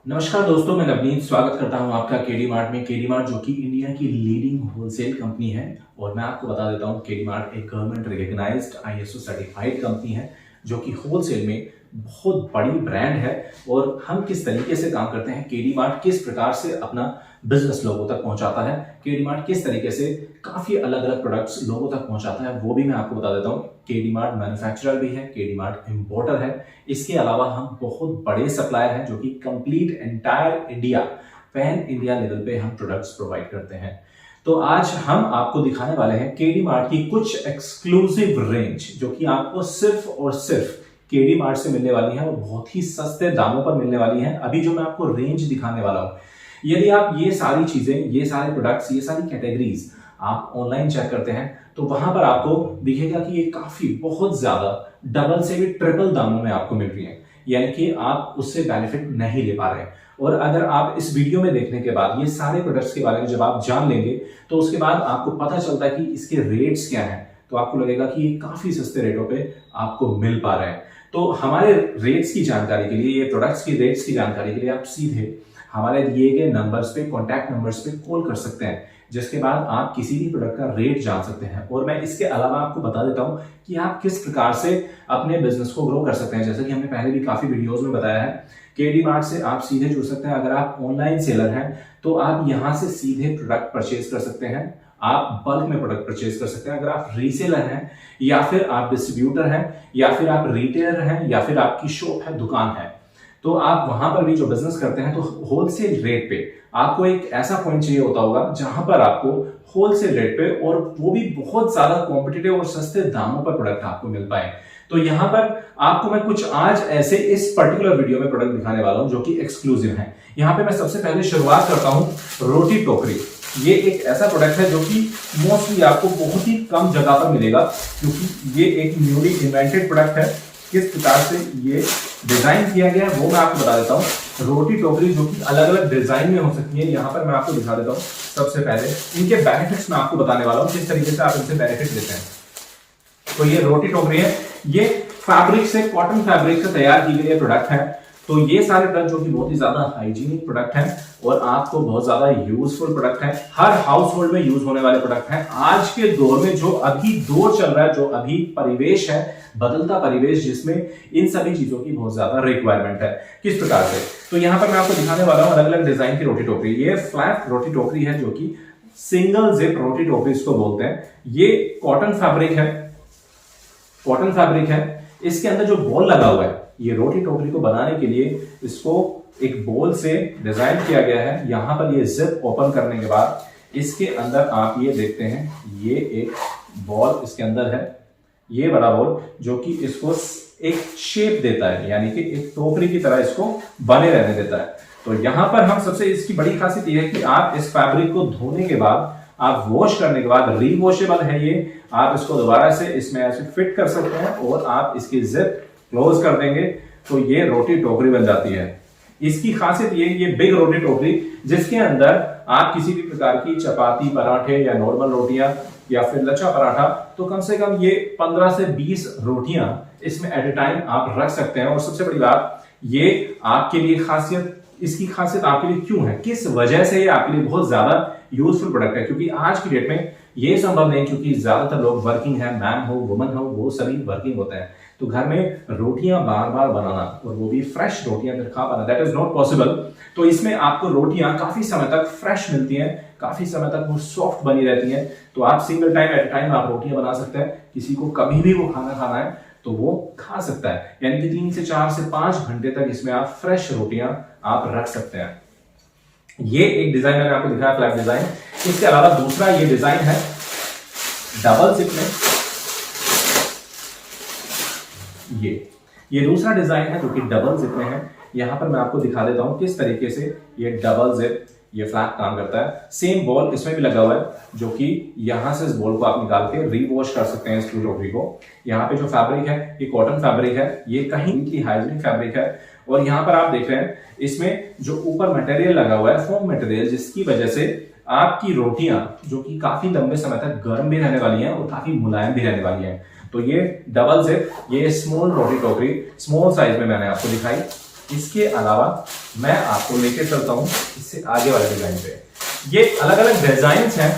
नमस्कार दोस्तों, मैं नवनीत स्वागत करता हूं आपका केडी मार्ट में। केडी मार्ट जो कि इंडिया की लीडिंग होलसेल कंपनी है और मैं आपको बता देता हूं केडी मार्ट एक government recognised ISO certified company है जो कि होलसेल में बहुत बड़ी ब्रांड है। और हम किस तरीके से काम करते हैं, केडी मार्ट किस प्रकार से अपना बिजनेस लोगों तक पहुंचाता है, केडी मार्ट किस तरीके से काफी अलग अलग प्रोडक्ट्स लोगों तक पहुंचाता है, वो भी मैं आपको बता देता हूं। केडी मार्ट मैन्युफैक्चरर भी है, केडी मार्ट इंपोर्टर है। इसके अलावा हम बहुत बड़े सप्लायर हैं जो कि complete entire India, pan India level पे हम प्रोडक्ट्स प्रोवाइड करते हैं। तो आज हम आपको दिखाने वाले हैं केडी मार्ट की कुछ एक्सक्लूसिव रेंज जो कि आपको सिर्फ और सिर्फ केडी मार्ट से मिलने वाली है और बहुत ही सस्ते दामों पर मिलने वाली है। अभी जो मैं आपको रेंज दिखाने वाला हूं, यदि आप ये सारी चीजें, ये सारे प्रोडक्ट्स, ये सारी कैटेगरीज आप ऑनलाइन चेक करते हैं तो वहां पर आपको दिखेगा कि ये काफी बहुत ज्यादा डबल से भी ट्रिपल दामों में आपको मिल रही है, यानी कि आप उससे बेनिफिट नहीं ले पा रहे हैं। और अगर आप इस वीडियो में देखने के बाद ये सारे प्रोडक्ट्स के बारे में जब आप जान लेंगे तो उसके बाद आपको पता चलता है कि इसके रेट्स क्या हैं, तो आपको लगेगा कि ये काफी सस्ते रेटों पे आपको मिल पा रहे हैं। तो हमारे रेट्स की जानकारी के लिए, ये प्रोडक्ट्स की रेट्स की जानकारी के लिए आप सीधे हमारे दिए गए नंबर्स पे, कॉन्टैक्ट नंबर्स पे कॉल कर सकते हैं, जिसके बाद आप किसी भी प्रोडक्ट का रेट जान सकते हैं। और मैं इसके अलावा आपको बता देता हूं कि आप किस प्रकार से अपने बिजनेस को ग्रो कर सकते हैं। जैसे कि हमने पहले भी काफी वीडियोस में बताया है, केडी मार्ट से आप सीधे जुड़ सकते हैं। अगर आप ऑनलाइन सेलर हैं तो आप यहां से सीधे प्रोडक्ट परचेज कर सकते हैं, आप बल्क में प्रोडक्ट परचेज कर सकते हैं। अगर आप रीसेलर हैं या फिर आप डिस्ट्रीब्यूटर हैं या फिर आप रिटेलर हैं या फिर आपकी शॉप है, दुकान है, तो आप वहां पर भी जो बिजनेस करते हैं तो होलसेल रेट पे आपको एक ऐसा पॉइंट चाहिए होता होगा जहां पर आपको होलसेल रेट पे और वो भी बहुत ज्यादा कॉम्पिटिटिव और सस्ते दामों पर प्रोडक्ट आपको मिल पाए। तो यहां पर आपको मैं कुछ आज ऐसे इस पर्टिकुलर वीडियो में प्रोडक्ट दिखाने वाला हूं जो कि एक्सक्लूसिव है। यहां पे मैं सबसे पहले शुरुआत करता हूं रोटी टोकरी। ये एक ऐसा प्रोडक्ट है जो कि मोस्टली आपको बहुत ही कम जगह पर मिलेगा, क्योंकि ये एक न्यूली इन्वेंटेड प्रोडक्ट है। किस प्रकार से ये डिजाइन किया गया है वो मैं आपको बता देता हूँ। रोटी टोकरी जो कि अलग अलग डिजाइन में हो सकती है, यहाँ पर मैं आपको दिखा देता हूँ। सबसे पहले इनके बेनिफिट्स मैं आपको बताने वाला हूँ, किस तरीके से आप इनसे बेनिफिट लेते हैं। तो ये रोटी टोकरी है, ये फैब्रिक से, कॉटन फैब्रिक से तैयार की गई प्रोडक्ट है। तो ये सारे प्रोडक्ट जो कि बहुत ही ज्यादा हाइजीनिक प्रोडक्ट हैं और आपको बहुत ज्यादा यूजफुल प्रोडक्ट है, हर हाउस होल्ड में यूज होने वाले प्रोडक्ट हैं। आज के दौर में जो अभी दौर चल रहा है, जो अभी परिवेश है, बदलता परिवेश, जिसमें इन सभी चीजों की बहुत ज्यादा रिक्वायरमेंट है। किस प्रकार से, तो यहां पर मैं आपको दिखाने वाला हूं अलग अलग डिजाइन की रोटी टोकरी। ये फ्लैट रोटी टोकरी है जो कि सिंगल जिप रोटी टोकरी इसको बोलते हैं। ये कॉटन फैब्रिक है, कॉटन फैब्रिक है। इसके अंदर जो बॉल लगा हुआ है, ये रोटी टोकरी को बनाने के लिए इसको एक बॉल से डिजाइन किया गया है। यहां पर ये जिप ओपन करने के बाद इसके अंदर आप ये देखते हैं, ये एक बॉल इसके अंदर है, ये बड़ा बॉल जो कि इसको एक शेप देता है, यानी कि एक टोकरी की तरह इसको बने रहने देता है। तो यहां पर हम सबसे इसकी बड़ी खासियत यह है कि आप इस फैब्रिक को धोने के बाद, आप वॉश करने के बाद, रीवॉशेबल है ये, आप इसको दोबारा से इसमें ऐसे फिट कर सकते हैं और आप इसकी जिप क्लोज कर देंगे तो ये रोटी टोकरी बन जाती है। इसकी खासियत ये बिग रोटी टोकरी, जिसके अंदर आप किसी भी प्रकार की चपाती, पराठे या नॉर्मल रोटियां या फिर लच्छा पराठा, तो कम से कम ये 15 से 20 रोटियां इसमें एट ए टाइम आप रख सकते हैं। और सबसे बड़ी बात, ये आपके लिए खासियत, इसकी खासियत आपके लिए क्यों है, किस वजह से ये आपके लिए बहुत ज्यादा यूजफुल प्रोडक्ट है, क्योंकि आज की डेट में ये संभव नहीं, क्योंकि ज्यादातर लोग वर्किंग है, मैन हो, वुमन हो, वो सभी वर्किंग होते हैं। तो घर में रोटियां बार बार बनाना और वो भी फ्रेश रोटियां फिर खा पाना, दैट इज नॉट पॉसिबल। तो इसमें आपको रोटियां काफी समय तक फ्रेश मिलती हैं, काफी समय तक वो सॉफ्ट बनी रहती हैं। तो आप सिंगल टाइम एट टाइम आप रोटियां बना सकते हैं। किसी को कभी भी वो खाना खाना है तो वो खा सकता है, यानी कि 3 से 4 से 5 घंटे तक इसमें आप फ्रेश रोटियां आप रख सकते हैं। ये एक डिजाइन मैंने आपको दिखाया, फ्लैट डिजाइन। इसके अलावा दूसरा ये डिजाइन है डबल जिप में। ये दूसरा डिजाइन है जो कि डबल जिप में है। यहां पर मैं आपको दिखा देता हूं किस तरीके से ये डबल जिप, ये फ्लैट काम करता है। सेम बॉल इसमें भी लगा हुआ है, जो कि यहां से इस बॉल को आप निकाल के रीवॉश कर सकते हैं इस टोकरी को। यहाँ पे जो फैब्रिक है ये कॉटन फैब्रिक है, ये कहीं हाइजीनिक फैब्रिक है। और यहाँ पर आप देख रहे हैं इसमें जो ऊपर मटेरियल लगा हुआ है, फोम मटेरियल, जिसकी वजह से आपकी रोटियां जो कि काफी लंबे समय तक गर्म भी रहने वाली हैं और काफी मुलायम भी रहने वाली हैं। तो ये डबल जिप, ये स्मॉल रोटी टोकरी, स्मॉल साइज में मैंने आपको दिखाई। इसके अलावा मैं आपको लेके चलता हूँ इससे आगे वाले डिजाइन पे। ये अलग अलग डिजाइन हैं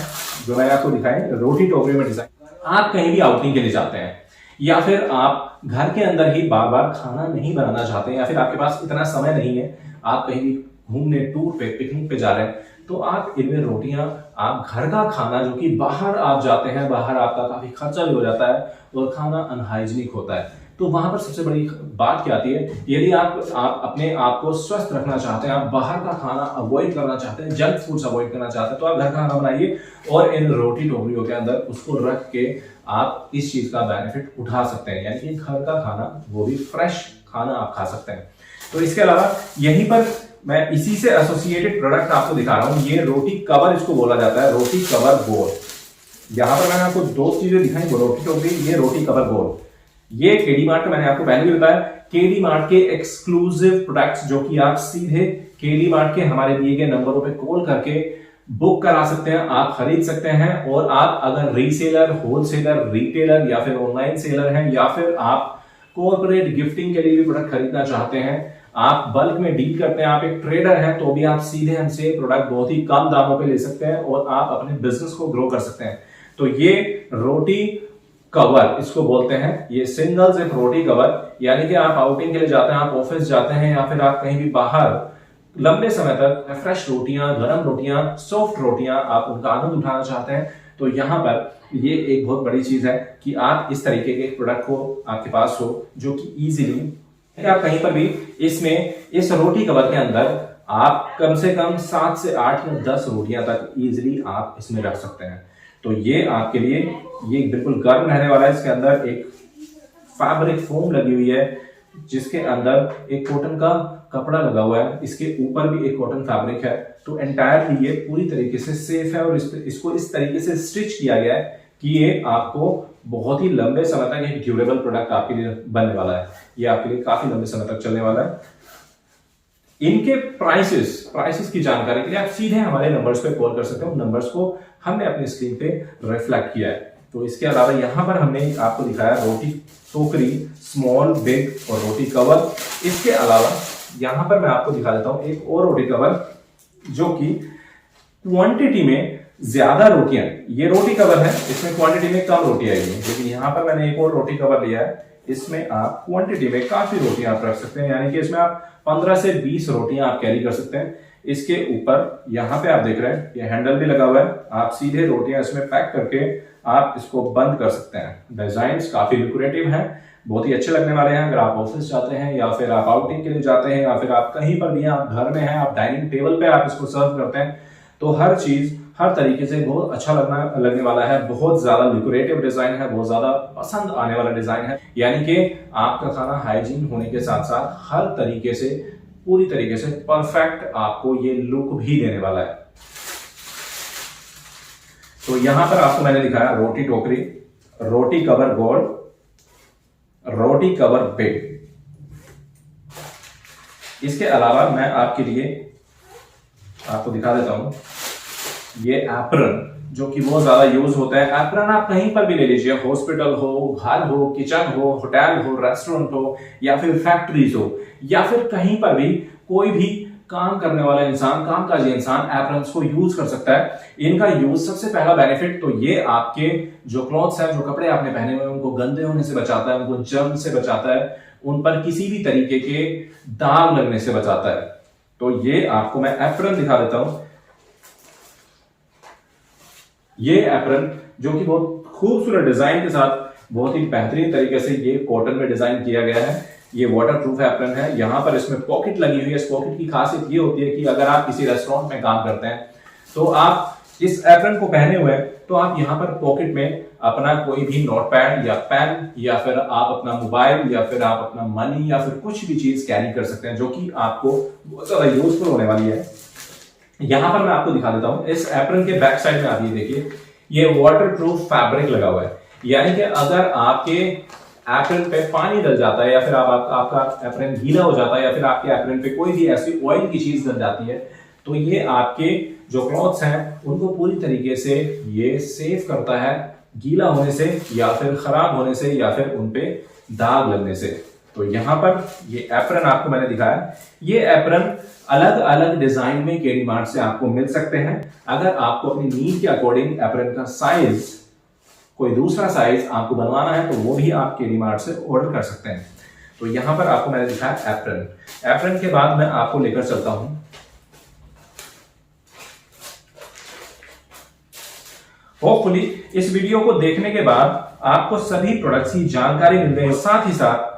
जो मैंने आपको दिखाए। रोटी टोकरी में डिजाइन, आप कहीं भी आउटिंग के लिए जाते हैं या फिर आप घर के अंदर ही बार बार खाना नहीं बनाना चाहते हैं या फिर आपके पास इतना समय नहीं है, आप कहीं भी घूमने, टूर पे, पिकनिक पे जा रहे हैं, तो आप इनमें रोटियां, आप घर का खाना जो कि बाहर आप जाते हैं, बाहर आपका काफी खर्चा भी हो जाता है और खाना अनहाइजीनिक होता है, तो वहां पर सबसे बड़ी बात क्या आती है, यदि आप अपने आप को स्वस्थ रखना चाहते हैं, आप बाहर का खाना अवॉइड करना चाहते हैं, जंक फूड्स अवॉइड करना चाहते हैं, तो आप घर का खाना बनाइए और इन रोटी टोकरियों के अंदर उसको रख के आप इस चीज का बेनिफिट उठा सकते हैं, यानी कि घर का खाना, वो भी फ्रेश खाना आप खा सकते हैं। तो इसके अलावा यहीं पर मैं इसी से एसोसिएटेड प्रोडक्ट आपको दिखा रहा हूं। ये रोटी कवर इसको बोला जाता है, रोटी कवर बोर्ड। यहां पर मैंने आपको दो चीजें दिखाई, रोटी टोकरी, ये रोटी कवर बोर्ड। ये केडी मार्ट का मैंने आपको पहले भी बताया, केडी मार्ट के एक्सक्लूसिव प्रोडक्ट्स जो कि आप सीधे केडी मार्ट के हमारे दिए गए नंबरों पे कॉल करके बुक करा सकते हैं, आप खरीद सकते हैं। और आप अगर रीसेलर, होलसेलर, रिटेलर या फिर ऑनलाइन सेलर हैं या फिर आप कॉर्पोरेट गिफ्टिंग के लिए भी प्रोडक्ट खरीदना चाहते हैं, आप बल्क में डील करते हैं, आप एक ट्रेडर हैं, तो भी आप सीधे हमसे प्रोडक्ट बहुत ही कम दामों पे ले सकते हैं और आप अपने बिजनेस को ग्रो कर सकते हैं। तो ये रोटी कवर इसको बोलते हैं, ये सिंगल जिप रोटी कवर, यानी कि आप आउटिंग के लिए जाते हैं, आप ऑफिस जाते हैं या फिर आप कहीं भी बाहर लंबे समय तक फ्रेश रोटियां, गर्म रोटियां, सॉफ्ट रोटियां आप उनका आनंद उठाना चाहते हैं, तो यहां पर ये एक बहुत बड़ी चीज है कि आप इस तरीके के प्रोडक्ट को आपके पास हो जो कि इजीली आप कहीं पर भी इसमें, इस रोटी कवर के अंदर आप कम से कम 7 से 8 या 10 रोटियां तक इजीली आप इसमें रख सकते हैं। तो ये आपके लिए ये बिल्कुल गर्म रहने वाला है। इसके अंदर एक फैब्रिक फोम लगी हुई है जिसके अंदर एक कॉटन का कपड़ा लगा हुआ है, इसके ऊपर भी एक कॉटन फैब्रिक है। तो एंटायरली ये पूरी तरीके से सेफ है और इसको इस तरीके से स्टिच किया गया है कि ये आपको बहुत ही लंबे समय तक एक ड्यूरेबल प्रोडक्ट आपके लिए बनने वाला है। ये आपके लिए काफी लंबे समय तक चलने वाला है। इनके प्राइसेस की जानकारी के लिए आप सीधे हमारे नंबर्स पे कॉल कर सकते हो। नंबर्स को हमने अपनी स्क्रीन पे रिफ्लेक्ट किया है। तो इसके अलावा यहां पर हमने आपको दिखाया रोटी टोकरी, स्मॉल, बिग और रोटी कवर। इसके अलावा यहां पर मैं आपको दिखा देता हूं एक और रोटी कवर जो कि क्वांटिटी में ज्यादा रोटियां, ये रोटी कवर है, इसमें क्वांटिटी में कम रोटी आएगी, लेकिन यहां पर मैंने एक और रोटी कवर लिया है, इसमें आप क्वांटिटी में काफी रोटियां आप रख सकते हैं, यानी कि इसमें आप 15 से 20 रोटियां आप कैरी कर सकते हैं। इसके ऊपर यहां पे आप देख रहे हैं ये हैंडल भी लगा हुआ है, आप सीधे रोटियां इसमें पैक करके आप इसको बंद कर सकते हैं। डिजाइन काफी लुक्रेटिव है, बहुत ही अच्छे लगने वाले हैं। अगर आप ऑफिस जाते हैं या फिर आप आउटिंग के लिए जाते हैं या फिर आप कहीं पर भी हैं, आप घर में हैं, आप डाइनिंग टेबल पे आप इसको सर्व करते हैं, तो हर चीज हर तरीके से बहुत अच्छा लगने वाला है। बहुत ज्यादा लुक्रेटिव डिजाइन है, बहुत ज्यादा पसंद आने वाला डिजाइन है, यानी कि आपका खाना हाइजीन होने के साथ साथ हर तरीके से, पूरी तरीके से परफेक्ट आपको ये लुक भी देने वाला है। तो यहां पर आपको मैंने दिखाया रोटी टोकरी, रोटी कवर गोल्ड, रोटी कवर बिग। इसके अलावा मैं आपके लिए आपको दिखा देता हूं ये एप्रन, जो कि बहुत ज्यादा यूज होता है। एप्रन आप कहीं पर भी ले लीजिए, हॉस्पिटल हो, घर हो, किचन हो, होटल हो, रेस्टोरेंट हो या फिर फैक्ट्रीज हो या फिर कहीं पर भी कोई भी काम करने वाला इंसान, कामकाजी इंसान एप्रन्स को यूज कर सकता है। इनका यूज, सबसे पहला बेनिफिट तो ये आपके जो क्लॉथ्स हैं, जो कपड़े आपने पहने हुए हैं, उनको गंदे होने से बचाता है, उनको जर्म से बचाता है, उन पर किसी भी तरीके के दाग लगने से बचाता है। तो ये आपको मैं एप्रन दिखा देता हूं। ये एप्रन जो कि बहुत खूबसूरत डिजाइन के साथ बहुत ही बेहतरीन तरीके से ये कॉटन में डिजाइन किया गया है। ये वाटर प्रूफ एप्रन है। यहां पर इसमें पॉकेट लगी हुई है। इस पॉकेट की खासियत ये होती है कि अगर आप किसी रेस्टोरेंट में काम करते हैं तो आप इस एप्रन को पहने हुए हैं, तो आप यहां पर पॉकेट में अपना कोई भी नोटपैड या पेन या फिर आप अपना मोबाइल या फिर आप अपना मनी या फिर कुछ भी चीज कैरी कर सकते हैं, जो कि आपको बहुत ज्यादा यूजफुल होने वाली है। यहां पर मैं आपको दिखा देता हूं, इस एप्रन के बैक साइड में आप ये देखिए, ये वाटर प्रूफ फैब्रिक लगा हुआ है, यानी कि अगर आपके एप्रन पे पानी डल जाता है या फिर आपका एप्रन गीला हो जाता है या फिर आपके एप्रन पे कोई भी ऐसी ऑयल की चीज डल जाती है, तो ये आपके जो क्लॉथ्स हैं उनको पूरी तरीके से ये सेव करता है गीला होने से या फिर खराब होने से या फिर उनपे दाग लगने से। तो यहाँ पर ये एप्रन आपको मैंने दिखाया, ये एप्रन अलग अलग डिजाइन में केडी मार्ट से आपको मिल सकते हैं। अगर आपको अपनी नीड के अकॉर्डिंग एप्रन का साइज, कोई दूसरा साइज आपको बनवाना है तो वो भी आप केडी मार्ट से ऑर्डर कर सकते हैं। तो यहां पर आपको मैंने दिखाया एप्रन। एप्रन के बाद मैं आपको लेकर चलता हूं होपफुली इस वीडियो को देखने के बाद आपको सभी प्रोडक्ट्स की जानकारी मिल गई, साथ ही साथ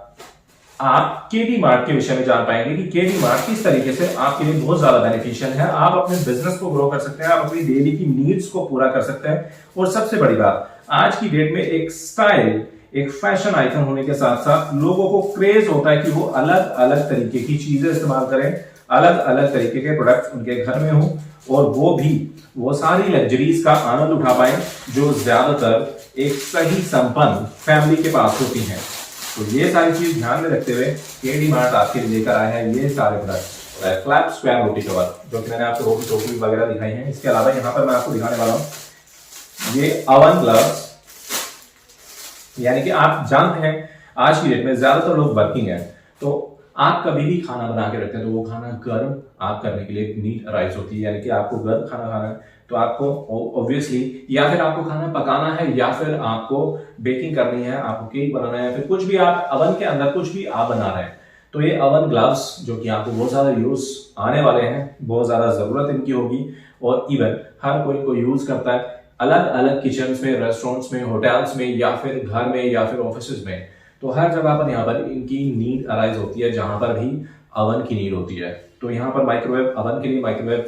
आप केडी मार्ट के विषय में जान पाएंगे कि केडी मार्ट किस तरीके से आपके लिए बहुत ज्यादा बेनिफिशियल है। आप अपने बिजनेस को ग्रो कर सकते हैं, आप अपनी डेली की नीड्स को पूरा कर सकते हैं, और सबसे बड़ी बात, आज की डेट में एक स्टाइल, एक फैशन आइकन होने के साथ साथ लोगों को क्रेज होता है कि वो अलग अलग तरीके की चीजें इस्तेमाल करें, अलग अलग तरीके के प्रोडक्ट्स उनके घर में हो, और वो सारी लग्जरीज का आनंद उठा पाए जो ज्यादातर एक सही संपन्न फैमिली के पास होती हैं। तो ये सारी चीज ध्यान में रखते हुए केडी मार्ट आपके लिए लेकर आया है ये सारे प्रोडक्ट। फ्लैप स्क्वायर रोटी कवर, जो कि मैंने आपको रोटी टोकरी वगैरह दिखाई है। इसके अलावा यहाँ पर मैं आपको दिखाने वाला हूँ ये अवन ग्लव्स, यानी कि आप जानते हैं आज की डेट में ज्यादातर लोग वर्किंग हैं, तो आप कभी भी खाना बना के रखते हैं तो वो खाना गर्म आप करने के लिए नीड अराइज होती है, यानी कि आपको गर्म खाना खाना है तो आपको ऑब्वियसली या फिर आपको खाना पकाना है या फिर आपको बेकिंग करनी है, आपको केक बनाना है, फिर कुछ भी आप अवन के अंदर कुछ भी आप बना रहे हैं, तो ये अवन ग्लव्स जो कि आपको बहुत ज्यादा यूज आने वाले हैं, बहुत ज्यादा जरूरत इनकी होगी, और इवन हर कोई इनको यूज करता है अलग अलग किचन में, रेस्टोरेंट्स में, होटल्स में, या फिर घर में, या फिर ऑफिस में। तो हर जगह पर यहाँ पर इनकी नीड अराइज होती है जहां पर भी अवन की नीड होती है। तो यहाँ पर माइक्रोवेव अवन के लिए माइक्रोवेव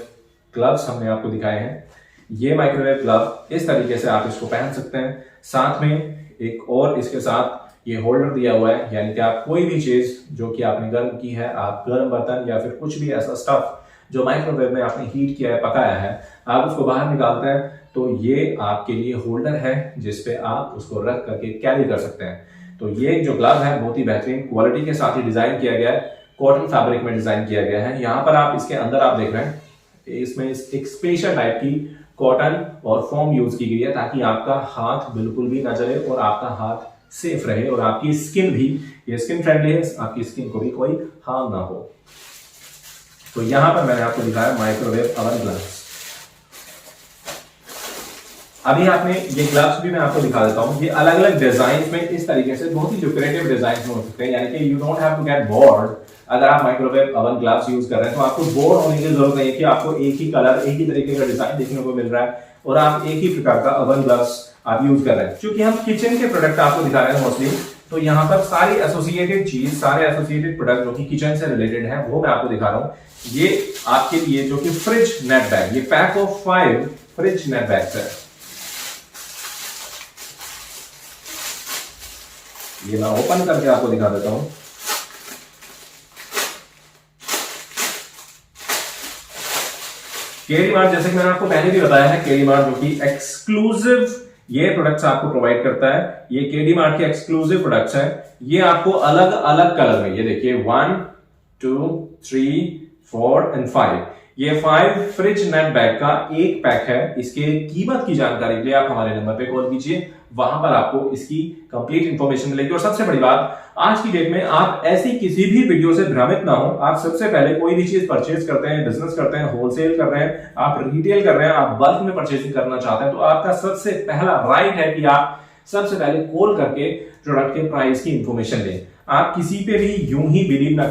ग्लव्स हमने आपको दिखाए हैं। ये माइक्रोवेव ग्लव इस तरीके से आप इसको पहन सकते हैं, साथ में एक और इसके साथ ये होल्डर दिया हुआ है, यानी कि आप कोई भी चीज जो कि आपने गर्म की है, आप गर्म बर्तन या फिर कुछ भी ऐसा स्टफ जो माइक्रोवेव में आपने हीट किया है, पकाया है, आप उसको बाहर निकालते हैं तो ये आपके लिए होल्डर है जिसपे आप उसको रख करके कैरी कर सकते हैं। तो ये जो ग्लव है बहुत ही बेहतरीन क्वालिटी के साथ ही डिजाइन किया गया है, कॉटन फैब्रिक में डिजाइन किया गया है। यहाँ पर आप इसके अंदर आप देख रहे हैं इसमें एक स्पेशल टाइप की कॉटन और फोम यूज की गई है ताकि आपका हाथ बिल्कुल भी ना जले और आपका हाथ सेफ रहे, और आपकी स्किन भी, ये स्किन फ्रेंडली है, आपकी स्किन को भी कोई हार्म ना हो। तो यहां पर मैंने आपको दिखाया माइक्रोवेव अवन ग्लव्स। अभी आपने ये ग्लव्स भी मैं आपको दिखा देता हूं, ये अलग अलग डिजाइन में इस तरीके से बहुत ही ल्यूक्रेटिव डिजाइन में हो सकते हैं, यानी कि you don't have to get bored. अगर आप माइक्रोवेव अवन ग्लव्स यूज कर रहे हैं तो आपको बोर्ड होने की जरूरत नहीं है कि आपको एक ही कलर, एक ही तरीके का डिजाइन देखने को मिल रहा है और आप एक ही प्रकार का अवन ग्लव्स आप यूज कर रहे हैं। क्योंकि हम किचन के प्रोडक्ट आपको दिखा रहे हैं मोस्टली, तो यहाँ पर सारी एसोसिएटेड चीज, सारे एसोसिएटेड प्रोडक्ट जो कि किचन से रिलेटेड है वो मैं आपको दिखा रहा हूँ। ये आपके लिए जो कि फ्रिज नेट बैग, ये pack of 5 fridge net bags है। ये मैं ओपन करके आपको दिखा देता हूं। केडी मार्ट, जैसे कि मैंने आपको पहले भी बताया है, केडी मार्ट जो कि एक्सक्लूसिव ये प्रोडक्ट्स आपको प्रोवाइड करता है। ये केडी मार्ट के एक्सक्लूसिव प्रोडक्ट्स हैं। ये आपको अलग अलग कलर में, ये देखिए 1 2 3 4 एंड 5, ये 5 फ्रिज नेट बैग का एक पैक है। इसके कीमत की जानकारी के लिए आप हमारे नंबर पे कॉल कीजिए, वहां पर आपको इसकी कंप्लीट इंफॉर्मेशन मिलेगी। और सबसे बड़ी बात, आज की डेट में आप ऐसी किसी भी वीडियो से भ्रमित ना हो। आप सबसे पहले कोई भी चीज परचेज करते हैं, बिजनेस करते हैं, होलसेल कर रहे हैं, आप रिटेल कर रहे हैं, आप बल्क में परचेजिंग करना चाहते हैं, तो आपका सबसे पहला राइट है कि आप सबसे पहले कॉल करके प्रोडक्ट के प्राइस की इंफॉर्मेशन लें। आप किसी पे भी यूं ही बिलीव ना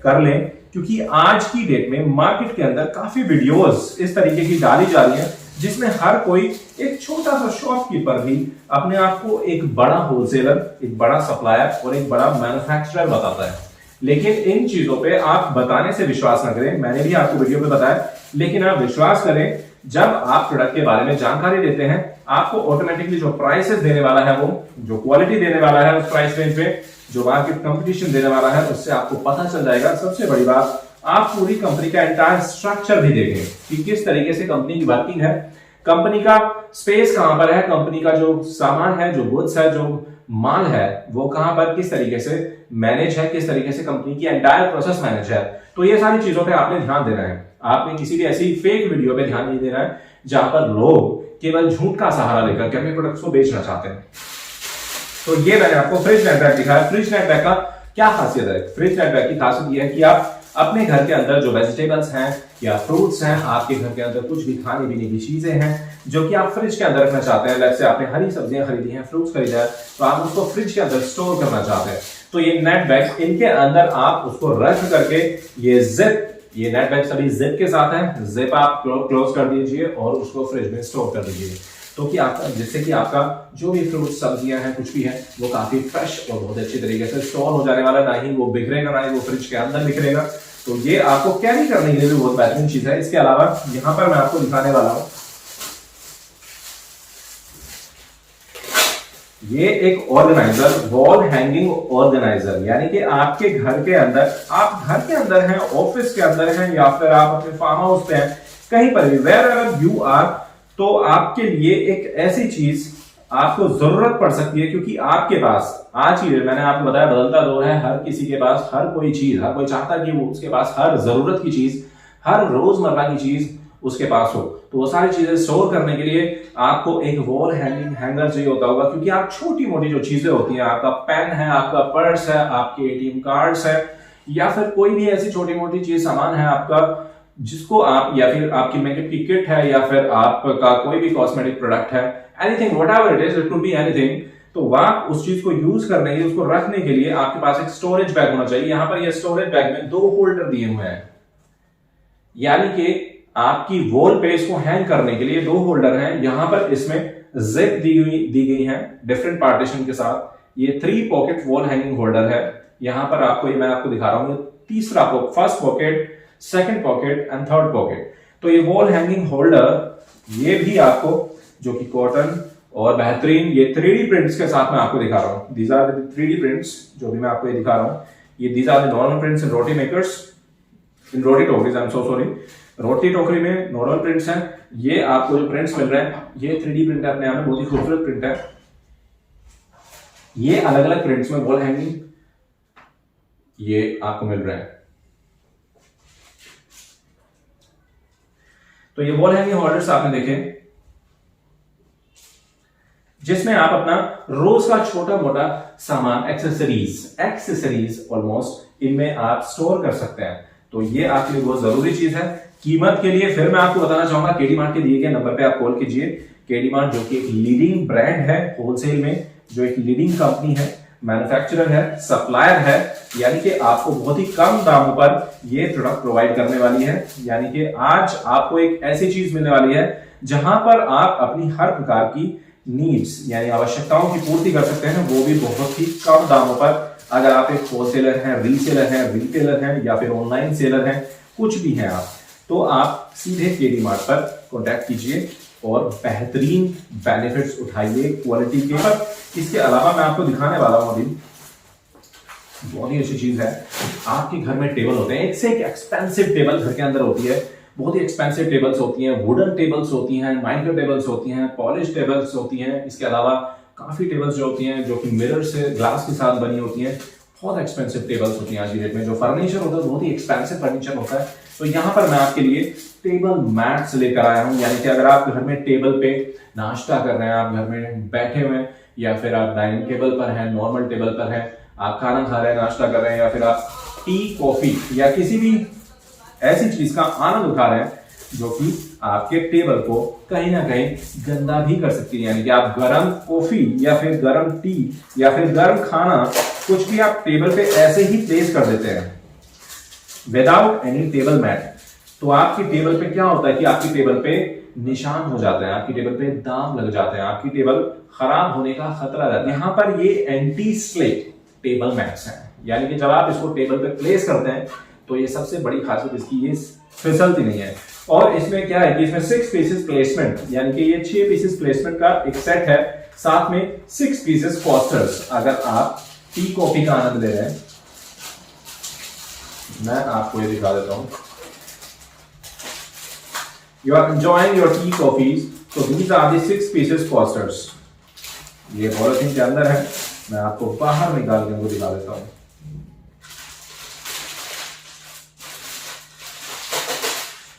कर लें, क्योंकि आज की डेट में मार्केट के अंदर काफी वीडियोस इस तरीके की डाली जा रही हैं जिसमें हर कोई, एक छोटा सा शॉपकीपर भी अपने आप को एक बड़ा होलसेलर, एक बड़ा सप्लायर और एक बड़ा मैन्युफैक्चरर बताता है। लेकिन इन चीजों पे आप बताने से विश्वास ना करें। मैंने भी आपको वीडियो पे बताया, लेकिन आप विश्वास करें जब आप प्रोडक्ट के बारे में जानकारी देते हैं, आपको ऑटोमेटिकली जो प्राइसेस देने वाला है, वो जो क्वालिटी देने वाला है उस प्राइस रेंज पे, जो मार्केट कंपटीशन देने वाला है, उससे आपको पता चल जाएगा। सबसे बड़ी बात, आप पूरी कंपनी का एंटायर स्ट्रक्चर भी देखें कि किस तरीके से कंपनी की वर्किंग है, कंपनी का स्पेस कहां पर है, कंपनी का जो सामान है, जो गुड्स है, जो माल है, वो कहां पर किस तरीके से मैनेज है, किस तरीके से कंपनी की एंटायर प्रोसेस मैनेज है। तो ये सारी चीजों पे आपने ध्यान देना है। आपने किसी भी ऐसी फेक वीडियो पे ध्यान नहीं देना है जहां पर लोग केवल झूठ का सहारा लेकर के अपने प्रोडक्ट्स को बेचना चाहते हैं। तो ये मैंने आपको फ्रिज नेट बैग दिखाया। फ्रिज नेट बैग का क्या खासियत है फ्रिज नेट बैग की? खासियत यह है कि आप अपने घर के अंदर जो वेजिटेबल्स हैं या फ्रूट्स हैं, आपके घर के अंदर कुछ भी खाने पीने की चीजें हैं जो कि आप फ्रिज के अंदर रखना चाहते हैं, जैसे आपने हरी सब्जियां खरीदी हैं, फ्रूट्स खरीदा है, तो आप उसको फ्रिज के अंदर स्टोर करना चाहते हैं, तो ये नेट बैग इनके अंदर आप उसको रख करके ये नेट बैग सभी जिप के साथ है, जिप आप क्लोज कर दीजिए और उसको फ्रिज में स्टोर कर दीजिए, तो कि आपका जिससे कि आपका जो भी फ्रूट सब्जियां हैं कुछ भी है वो काफी फ्रेश और बहुत अच्छी तरीके से स्टोर हो जाने वाला, ना ही वो बिखरेगा, ना ही वो फ्रिज के अंदर बिखरेगा। तो ये आपको कैरी करने के लिए भी बहुत बेहतरीन चीज है। इसके अलावा यहां पर मैं आपको दिखाने वाला हूं, ये एक ऑर्गेनाइजर, वॉल हैंगिंग ऑर्गेनाइजर, यानी कि आपके घर के अंदर, आप घर के अंदर हैं, ऑफिस के अंदर हैं, या फिर आप अपने फार्म हाउस पे हैं, कहीं पर भी वेयर एवर यू आर, तो आपके लिए एक ऐसी चीज आपको जरूरत पड़ सकती है, क्योंकि आपके पास आज ही मैंने आपको बताया बदलता दौर है, हर किसी के पास हर कोई चीज, हर कोई चाहता है कि वो उसके पास हर जरूरत की चीज, हर रोजमर्रा की चीज उसके पास हो, तो वो सारी चीजें स्टोर करने के लिए आपको एक वॉल हैंगिंग हैंगर चाहिए होता होगा, क्योंकि आप छोटी मोटी जो चीजें होती हैं, आपका पेन है, आपका पर्स है, आपके एटीएम कार्ड्स है, या फिर कोई भी ऐसी छोटी मोटी चीज सामान है आपका जिसको आप, या फिर आपकी मेकअप की किट है, या फिर आपका कोई भी कॉस्मेटिक प्रोडक्ट है, anything whatever it is, it could be anything, तो वह उस चीज को यूज करने के लिए, उसको रखने के लिए आपके पास एक स्टोरेज बैग होना चाहिए। यहां पर ये स्टोरेज बैग में 2 होल्डर दिए हुए हैं, यानी कि आपकी वॉल पे इसको हैंग करने के लिए 2 होल्डर हैं। यहां पर इसमें जिप दी गई है डिफरेंट पार्टीशन के साथ। ये 3 पॉकेट वॉल हैंगिंग होल्डर है। यहां पर आपको, ये मैं आपको दिखा रहा हूं, तीसरा first pocket, second pocket and third pocket. तो ये वॉल हैंगिंग होल्डर ये भी आपको जो कि कॉटन और बेहतरीन ये 3D प्रिंट्स के साथ मैं आपको दिखा रहा हूं। These are the 3D prints जो भी मैं आपको ये दिखा रहा हूं। ये these are the normal prints in roti makers, in roti टोकरीज, आई एम सो सॉरी, रोटी टोकरी में नॉर्मल प्रिंट्स हैं। ये आपको जो प्रिंट्स मिल रहे हैं ये 3D प्रिंट है, अपने आप में बहुत ही खूबसूरत प्रिंट है। ये अलग अलग प्रिंट्स में वॉल हैंगिंग ये आपको मिल रहे हैं। तो ये वॉल हैंगिंग होल्डर्स आपने देखे जिसमें आप अपना रोज का छोटा मोटा सामान, एक्सेसरीज ऑलमोस्ट इनमें आप स्टोर कर सकते हैं। तो ये आपके लिए बहुत जरूरी चीज है। कीमत के लिए फिर मैं आपको बताना चाहूंगा, केडी मार्ट के दिए गए नंबर पे आप कॉल कीजिए। केडी मार्ट जो कि एक लीडिंग ब्रांड है होलसेल में, जो एक लीडिंग कंपनी है, मैन्युफैक्चरर है, सप्लायर है, यानी कि आपको बहुत ही कम दामों पर ये प्रोडक्ट प्रोवाइड करने वाली है। यानी कि आज आपको एक ऐसी चीज मिलने वाली है जहां पर आप अपनी हर प्रकार की नीड्स यानी आवश्यकताओं की पूर्ति कर सकते हैं, वो भी बहुत ही कम दामों पर। अगर आप एक होलसेलर हैं, रीसेलर हैं, रिटेलर हैं, या फिर ऑनलाइन सेलर हैं, कुछ भी हैं आप, तो आप सीधे केडी मार्ट पर कॉन्टैक्ट कीजिए और बेहतरीन बेनिफिट्स उठाइए क्वालिटी के। पर इसके अलावा मैं आपको दिखाने वाला हूं अभी बहुत ही अच्छी चीज है। आपके घर में टेबल होते हैं, एक से एक एक्सपेंसिव टेबल घर के अंदर होती है, बहुत ही एक्सपेंसिव टेबल्स होती हैं, वुडन टेबल्स होती हैं, माइक्रो टेबल्स होती हैं, पॉलिश टेबल्स होती हैं। इसके अलावा काफी टेबल्स जो होती हैं जो कि मिरर से ग्लास के साथ बनी होती हैं, बहुत एक्सपेंसिव टेबल्स होती हैं आज की डेट में। जो फर्नीचर होता है बहुत ही एक्सपेंसिव फर्नीचर होता है। तो यहाँ पर मैं आपके लिए टेबल मैट्स लेकर आया हूँ, यानी कि अगर आप घर में टेबल पे नाश्ता कर रहे हैं, आप घर में बैठे हुए हैं, या फिर आप डाइनिंग टेबल पर हैं, नॉर्मल टेबल पर हैं, आप खाना खा रहे हैं, नाश्ता कर रहे हैं, या फिर आप टी, कॉफी या किसी भी ऐसी चीज का आनंद उठा रहे हैं जो कि आपके टेबल को कहीं ना कहीं गंदा भी कर सकती है, यानी कि आप गर्म कॉफी या फिर गर्म टी या फिर गर्म खाना कुछ भी आप टेबल पे ऐसे ही प्लेस कर देते हैं विदाउट एनी टेबल मैट। तो आपकी टेबल पे क्या होता है कि आपकी टेबल पे निशान हो जाते हैं, आपकी टेबल पे दाग लग जाते हैं, आपकी टेबल खराब होने का खतरा रहता है। यहाँ पर ये एंटी स्लिप टेबल मैट्स हैं, यानी कि जब आप इसको टेबल पे प्लेस करते हैं तो ये सबसे बड़ी खासियत इसकी ये फिसलती नहीं है। और इसमें क्या है कि इसमें 6 पीसेस प्लेसमेंट, यानी कि ये 6 पीसेस प्लेसमेंट का एक सेट है, साथ में 6 पीसेस कोस्टर्स। अगर आप टी कॉफी का आनंद ले रहे हैं, मैं आपको ये दिखा देता हूं, you are enjoying your tea coffees, तो दीज आर द 6 पीसेस कोस्टर्स। ये पॉलिथीन के अंदर है, मैं आपको बाहर निकाल के उनको दिखा देता हूं।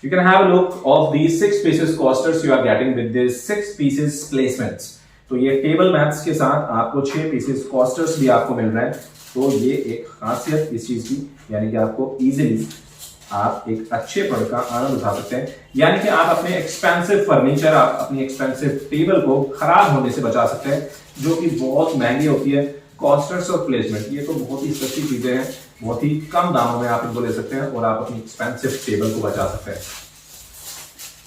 You can have a look of these 6 pieces coasters you are getting with these 6 pieces placements। तो ये टेबल मैट्स के साथ आपको 6 पीसेस कोस्टर्स भी आपको मिल रहे हैं। तो ये एक खासियत इस चीज की, यानी कि आपको इजीली आप एक अच्छे प्रोडक्ट का आनंद उठा सकते हैं। यानी कि आप अपने एक्सपेंसिव फर्नीचर, आप अपनी एक्सपेंसिव टेबल को खराब होने से बचा सकते हैं, जो कि बहुत महंगी होती है। कॉस्टर्स और प्लेसमेंट, ये तो बहुत ही सस्ती चीजें हैं, बहुत ही कम दामों में आप इनको ले सकते हैं और आप अपनी एक्सपेंसिव टेबल को बचा सकते हैं।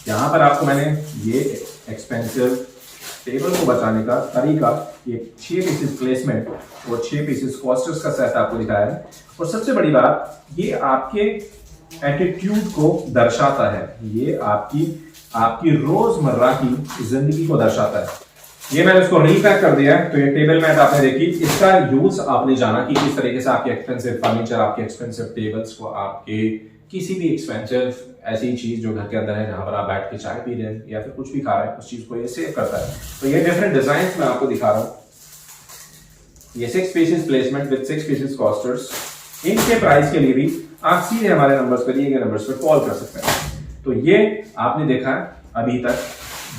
यहाँ पर आपको मैंने ये एक्सपेंसिव टेबल को बचाने का तरीका, ये 6 पीसेस प्लेसमेंट और 6 पीसेस कॉस्टर्स का सेट आपको दिखाया है। और सबसे बड़ी बात, ये आपके एटीट्यूड को दर्शाता है, ये आपकी रोजमर्रा की जिंदगी को दर्शाता है। ये मैंने इसको रीपैक कर दिया है। तो ये टेबल मैट आपने देखी, इसका यूज आपने जाना कि किस तरीके से आपके एक्सपेंसिव फर्नीचर, आपके एक्सपेंसिव टेबल्स को, आपके किसी भी एक्सपेंसिव ऐसी चीज जो घर के अंदर है, जहां पर आप बैठ के चाय पी रहे हैं या फिर कुछ भी खा रहे हैं, उस चीज को ये सेव करता है। तो ये डिफरेंट डिजाइन मैं आपको दिखा रहा हूं। ये 6 पीसेस प्लेसमेंट विद 6 पीसेस कॉस्टर्स, इनके प्राइस के लिए भी आप सीधे हमारे नंबर्स पर, दिए गए नंबर्स पर कॉल कर सकते हैं। तो ये आपने देखा अभी तक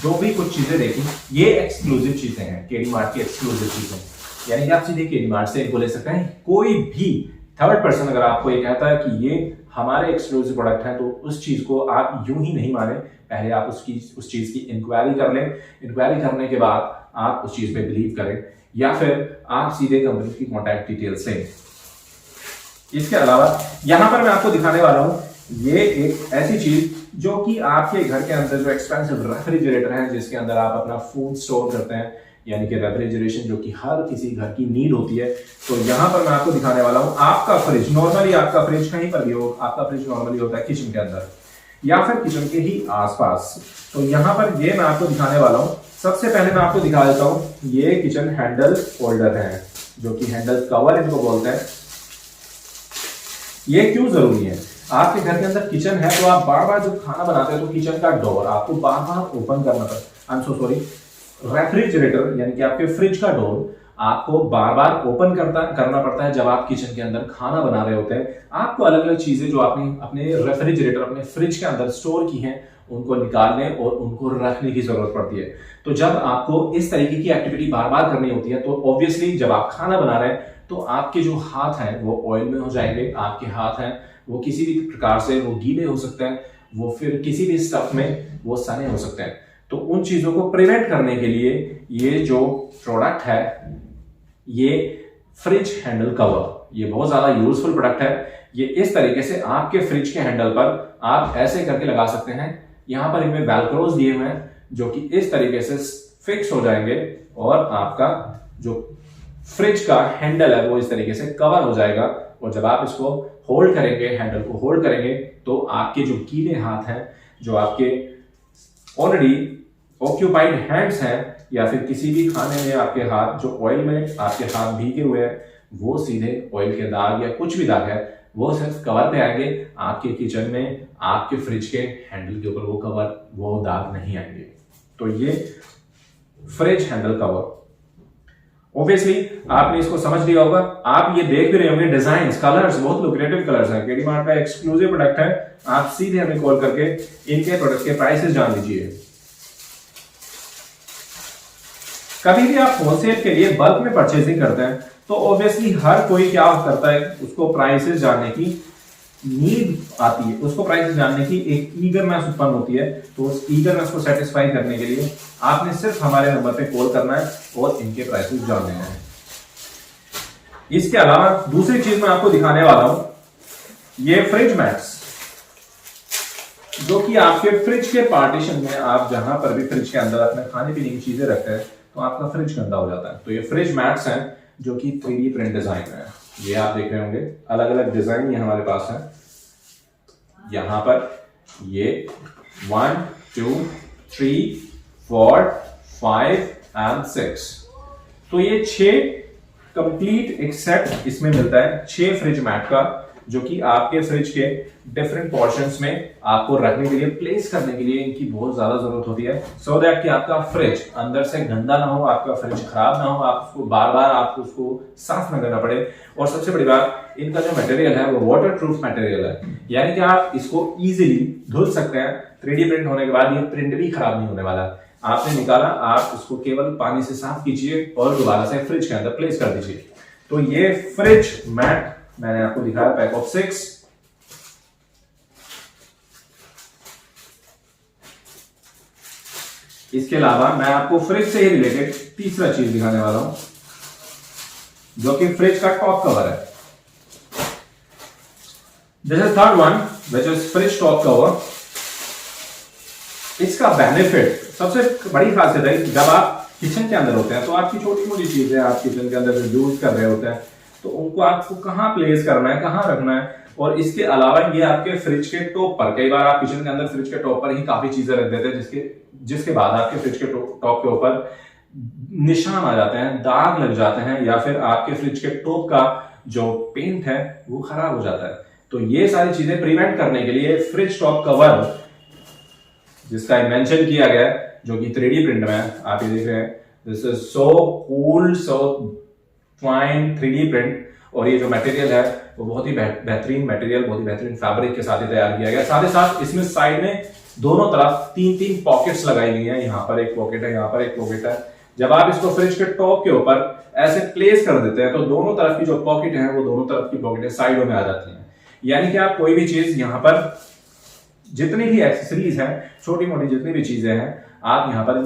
जो भी कुछ चीजें देखी, ये एक्सक्लूसिव चीजें हैं, केडी मार्ट की एक्सक्लूसिव चीजें। यानी कि आप सीधे केडी मार्ट से इनको ले सकते हैं। कोई भी थर्ड पर्सन अगर आपको ये कहता है कि ये हमारे एक्सक्लूसिव प्रोडक्ट है, तो उस चीज को आप यूं ही नहीं माने, पहले आप उस चीज की इंक्वायरी कर लें। इंक्वायरी करने के बाद आप उस चीज पे बिलीव करें, या फिर आप सीधे कंपनी की कॉन्टैक्ट डिटेल्स लें। इसके अलावा यहां पर मैं आपको दिखाने वाला हूं, ये एक ऐसी चीज जो कि आपके घर के अंदर जो एक्सपेंसिव रेफ्रिजरेटर है, जिसके अंदर आप अपना फूड स्टोर करते हैं, यानी कि रेफ्रिजरेशन जो कि हर किसी घर की नीड होती है। तो यहां पर मैं आपको दिखाने वाला हूं, आपका फ्रिज नॉर्मली, आपका फ्रिज कहीं पर भी हो, आपका फ्रिज नॉर्मली होता है किचन के अंदर या फिर किचन के ही आसपास। तो यहां पर ये मैं आपको दिखाने वाला हूं। सबसे पहले मैं आपको दिखा देता हूं, ये किचन हैंडल होल्डर है, जो कि हैंडल कवर इनको बोलते हैं। ये क्यों जरूरी है? आपके घर के अंदर किचन है, तो आप बार बार जब खाना बनाते हैं तो किचन का डोर आपको बार बार ओपन करना पड़ता है। आई एम सो सॉरी, रेफ्रिजरेटर यानी कि आपके फ्रिज का डोर आपको बार बार ओपन करना पड़ता है जब आप किचन के अंदर खाना बना रहे होते हैं। आपको अलग अलग चीजें जो आपने अपने रेफ्रिजरेटर, अपने फ्रिज के अंदर स्टोर की हैं, उनको निकालने और उनको रखने की जरूरत पड़ती है। तो जब आपको इस तरीके की एक्टिविटी बार बार करनी होती है, तो ऑब्वियसली जब आप खाना बना रहे हैं तो आपके जो हाथ हैं वो ऑयल में हो जाएंगे, आपके हाथ हैं वो किसी भी प्रकार से वो गीले हो सकते हैं, वो फिर किसी भी स्टफ में वो सने हो सकते हैं। तो उन चीजों को प्रिवेंट करने के लिए ये जो प्रोडक्ट है, ये फ्रिज हैंडल कवर, ये बहुत ज्यादा यूजफुल प्रोडक्ट है। ये इस तरीके से आपके फ्रिज के हैंडल पर आप ऐसे करके लगा सकते हैं। यहां पर इनमें वेलक्रोज दिए हुए हैं जो कि इस तरीके से फिक्स हो जाएंगे और आपका जो फ्रिज का हैंडल है वो इस तरीके से कवर हो जाएगा। और जब आप इसको होल्ड करेंगे, हैंडल को होल्ड करेंगे, तो आपके जो गीले हाथ हैं, जो आपके ऑलरेडी ऑक्यूपाइड हैंड्स हैं, या फिर किसी भी खाने में आपके हाथ जो ऑयल में आपके हाथ भीगे हुए हैं, वो सीधे ऑयल के दाग या कुछ भी दाग है वो सिर्फ कवर पे आएंगे। आपके किचन में, आपके फ्रिज के हैंडल के ऊपर वो कवर, वो दाग नहीं आएंगे। तो ये फ्रिज हैंडल कवर, ऑब्वियसली आपने इसको समझ लिया होगा। आप ये देख भी रहे होंगे, डिजाइन, कलर्स, बहुत लुक्रेटिव कलर्स हैं। केडी मार्ट का एक्सक्लूसिव प्रोडक्ट है। आप सीधे हमें कॉल करके इनके प्रोडक्ट के प्राइसेस जान लीजिए। कभी भी आप होलसेल के लिए बल्क में परचेसिंग करते हैं तो ऑब्वियसली हर कोई क्या करता है, उसको प्राइसेस जानने की नीड आती है, उसको प्राइसेस जानने की एक ईगरनेस उत्पन्न होती है। तो उस ईगरनेस को सेटिस्फाई करने के लिए आपने सिर्फ हमारे नंबर पे कॉल करना है और इनके प्राइसेस जानने हैं। इसके अलावा दूसरी चीज मैं आपको दिखाने वाला हूं, ये फ्रिज मैट्स, जो कि आपके फ्रिज के पार्टीशन में, आप जहां पर भी फ्रिज के अंदर अपने खाने पीने की चीजें रखते हैं तो आपका फ्रिज गंदा हो जाता है। तो ये फ्रिज मैट्स हैं जो कि 3D प्रिंट डिजाइन है। ये आप देख रहे होंगे, अलग अलग डिजाइन ये हमारे पास है। यहां पर ये 1 2 3 4 5 एंड 6, तो ये 6 कंप्लीट एक सेट इसमें मिलता है 6 फ्रिज मैट का, जो कि आपके फ्रिज के डिफरेंट पोर्शंस में आपको रखने के लिए, प्लेस करने के लिए इनकी बहुत ज्यादा जरूरत होती है, सो दैट कि आपका फ्रिज अंदर से गंदा ना हो, आपका फ्रिज खराब ना हो, आपको बार बार आपको उसको साफ ना करना पड़े। और सबसे बड़ी बात, इनका जो मटेरियल है वो वाटर प्रूफ मटेरियल है, यानी कि आप इसको इजीली धुल सकते हैं। 3D प्रिंट होने के बाद ये प्रिंट भी खराब नहीं होने वाला। आपने निकाला, आप उसको केवल पानी से साफ कीजिए और दोबारा से फ्रिज के अंदर प्लेस कर दीजिए। तो ये फ्रिज मैट मैंने आपको दिखाया पैक ऑफ 6। इसके अलावा मैं आपको फ्रिज से ही रिलेटेड तीसरा चीज दिखाने वाला हूं, जो कि फ्रिज का टॉप कवर है। This is third one which is fridge top cover. इसका बेनिफिट, सबसे बड़ी खासियत है, जब आप किचन के अंदर होते हैं तो आपकी छोटी मोटी चीजें आप किचन के अंदर यूज कर रहे होते हैं, तो उनको आपको कहां प्लेस करना है, कहां रखना है। और इसके अलावा ये आपके फ्रिज के टॉप पर, कई बार आप किचन के अंदर फ्रिज के टॉप पर ही काफी चीजें रख देते हैं, जिसके बाद आपके फ्रिज के टॉप के ऊपर निशान आ जाते हैं, दाग लग जाते हैं, या फिर आपके फ्रिज के टॉप का जो पेंट है वो खराब हो जाता है। तो ये सारी चीजें प्रिवेंट करने के लिए फ्रिज टॉप कवर, जिसका इन्वेंशन किया गया है, जो कि 3D प्रिंट में है, आप ये देख रहे हैं, this is so cool, so fine 3D print. और ये जो मटेरियल है वो बहुत ही बेहतरीन मटेरियल, बहुत ही बेहतरीन फैब्रिक के साथ ही तैयार किया गया। साथ ही साथ इसमें साइड में दोनों तरफ 3-3 पॉकेट्स लगाई गई हैं। यहाँ पर एक पॉकेट है, यहाँ पर एक पॉकेट है। जब आप इसको फ्रिज के टॉप के ऊपर ऐसे प्लेस कर देते हैं तो दोनों तरफ की जो पॉकेट है वो दोनों तरफ की पॉकेटें साइडों में आ जाती हैं। यानी कि आप कोई भी चीज यहाँ पर, जितनी भी एक्सेसरीज हैं, छोटी मोटी जितनी भी चीजें हैं, आप यहाँ पर इन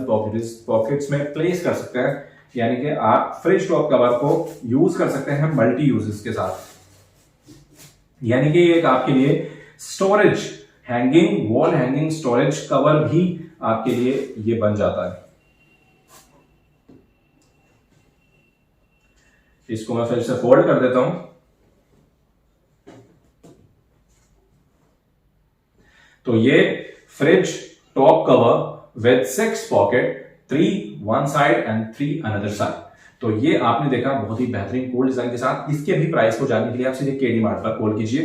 पॉकेट्स में प्लेस कर सकते हैं। यानी कि आप फ्रिज टॉप कवर को यूज कर सकते हैं मल्टी यूजेस के साथ। यानी कि एक आपके लिए storage hanging, wall hanging storage cover भी आपके लिए ये बन जाता है। इसको मैं फिर से फोल्ड कर देता हूं। तो ये fridge top cover with 6 pocket, 3 one side and 3 another side। तो ये आपने देखा बहुत ही बेहतरीन कूल डिजाइन के साथ। इसके भी प्राइस को जानने के लिए आप सीधे केडी मार्ट पर कॉल कीजिए।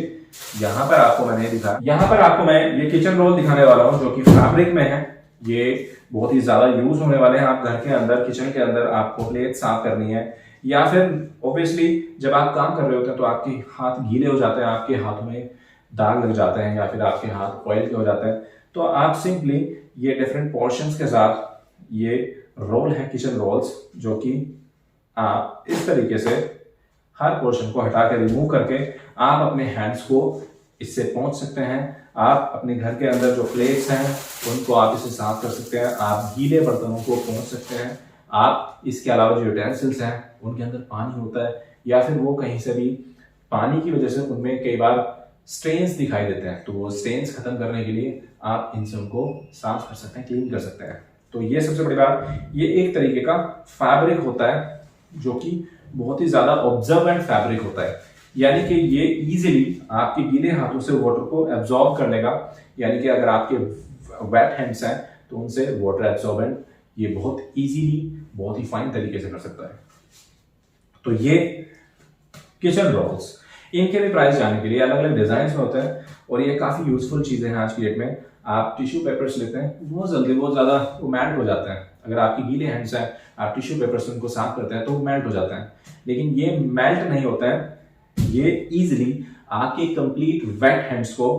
यहां पर आपको मैंने दिखा, यहां पर आपको मैं ये किचन रोल दिखाने वाला हूं, जो कि फैब्रिक में है। ये बहुत ही ज्यादा यूज होने वाले हैं। आप घर के अंदर, किचन के अंदर आपको प्लेट साफ करनी है, या फिर ऑब्वियसली जब आप काम कर रहे होते हैं तो आपके हाथ गीले हो जाते हैं, आपके हाथों में दाग लग जाते हैं, या फिर आपके हाथ ऑयल के हो जाते हैं। तो आप सिंपली ये डिफरेंट पोर्शंस के साथ ये रोल है, किचन रोल्स, जो कि आप इस तरीके से हर पोर्शन को हटा के रिमूव करके आप अपने हैंड्स को इससे पहुंच सकते हैं। आप अपने घर के अंदर जो प्लेट्स हैं उनको आप इसे साफ कर सकते हैं। आप गीले बर्तनों को पहुंच सकते हैं। आप इसके अलावा जो यूटेंसिल्स हैं उनके अंदर पानी होता है, या फिर वो कहीं से भी पानी की वजह से उनमें कई बार स्ट्रेन्स दिखाई देते हैं, तो वो स्ट्रेन्स खत्म करने के लिए आप इनसे उनको साफ कर सकते हैं, क्लीन कर सकते हैं। तो ये सबसे बड़ी बात, ये एक तरीके का फैब्रिक होता है जो कि बहुत ही ज्यादा ऑब्जर्वेंट फैब्रिक होता है। यानी कि ये इजीली आपके गीले हाथों से वाटर को एब्जॉर्ब कर लेगा। यानी कि अगर आपके वेट हैंड्स हैं तो उनसे वाटर एब्जॉर्बेंट ये बहुत इजीली, बहुत ही फाइन तरीके से कर सकता है। तो ये किचन रोल्स, इनके भी प्राइस जानने के लिए अलग अलग डिजाइन में होते हैं, और ये काफी यूजफुल चीजें हैं आज की डेट में। आप टिश्यू पेपर्स लेते हैं, बहुत जल्दी, बहुत ज्यादा वो मैल्ट हो जाते हैं। अगर आपके गीले हैंड्स हैं, आप टिश्यू पेपर से उनको साफ करते हैं तो वो मेल्ट हो जाते हैं। लेकिन ये मेल्ट नहीं होता है, ये इजीली आपके कंप्लीट वेट हैंड्स को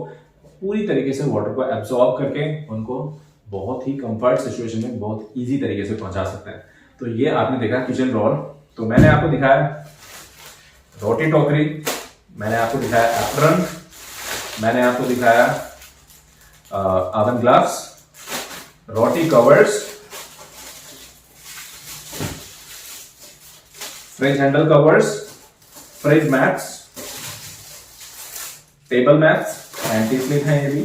पूरी तरीके से वाटर को एब्जॉर्ब करके उनको बहुत ही कंफर्ट सिचुएशन में बहुत इजी तरीके से पहुंचा सकते हैं। तो ये आपने देखा किचन रोल। तो मैंने आपको दिखाया रोटी टोकरी, मैंने आपको दिखाया एप्रन, मैंने आपको दिखाया oven gloves, roti covers, fridge handle covers, fridge mats, table mats, anti slip है ये भी,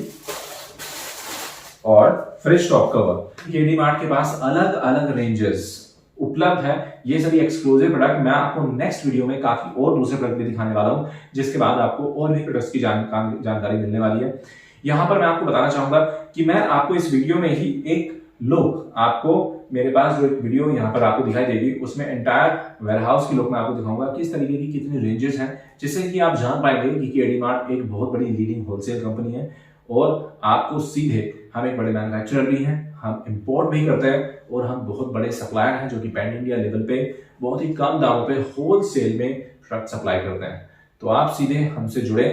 और fridge top cover. KD mart के पास अलग अलग रेंजेस उपलब्ध है। ये सभी एक्सक्लूसिव प्रोडक्ट मैं आपको नेक्स्ट वीडियो में काफी और दूसरे प्रोडक्ट भी दिखाने वाला हूं, जिसके बाद आपको और भी प्रोडक्ट्स की जानकारी मिलने वाली है। यहां पर मैं आपको बताना चाहूंगा कि मैं आपको इस वीडियो में ही एक लुक, आपको मेरे पास जो एक वीडियो यहां पर आपको दिखाई देगी उसमें एंटायर वेयरहाउस की लुक मैं आपको दिखाऊंगा, किस तरीके की कितनी रेंजेस हैं, जिससे कि आप जान पाएंगे कि केडी मार्ट एक बहुत बड़ी लीडिंग होलसेल कंपनी है। और आपको सीधे, हम एक बड़े मैन्युफैक्चरर भी हैं, हम इंपोर्ट भी करते हैं, और हम बहुत बड़े सप्लायर हैं जो कि पैन इंडिया लेवल पे बहुत ही कम दामों पे होलसेल में प्रोडक्ट सप्लाई करते हैं। तो आप सीधे हमसे जुड़े,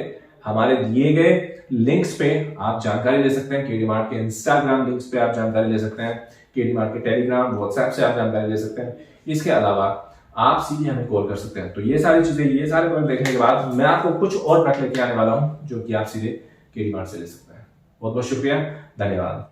हमारे दिए गए लिंक्स पे आप जानकारी ले सकते हैं। केडी मार्ट के इंस्टाग्राम लिंक्स पे आप जानकारी ले सकते हैं, केडी मार्ट के टेलीग्राम, व्हाट्सएप से आप जानकारी ले सकते हैं। इसके अलावा आप सीधे हमें कॉल कर सकते हैं। तो ये सारी चीजें, ये सारे प्रोडक्ट देखने के बाद मैं आपको कुछ और प्रोडक्ट लेके आने वाला हूं जो कि आप सीधे केडी मार्ट से ले सकते हैं। बहुत बहुत शुक्रिया, धन्यवाद।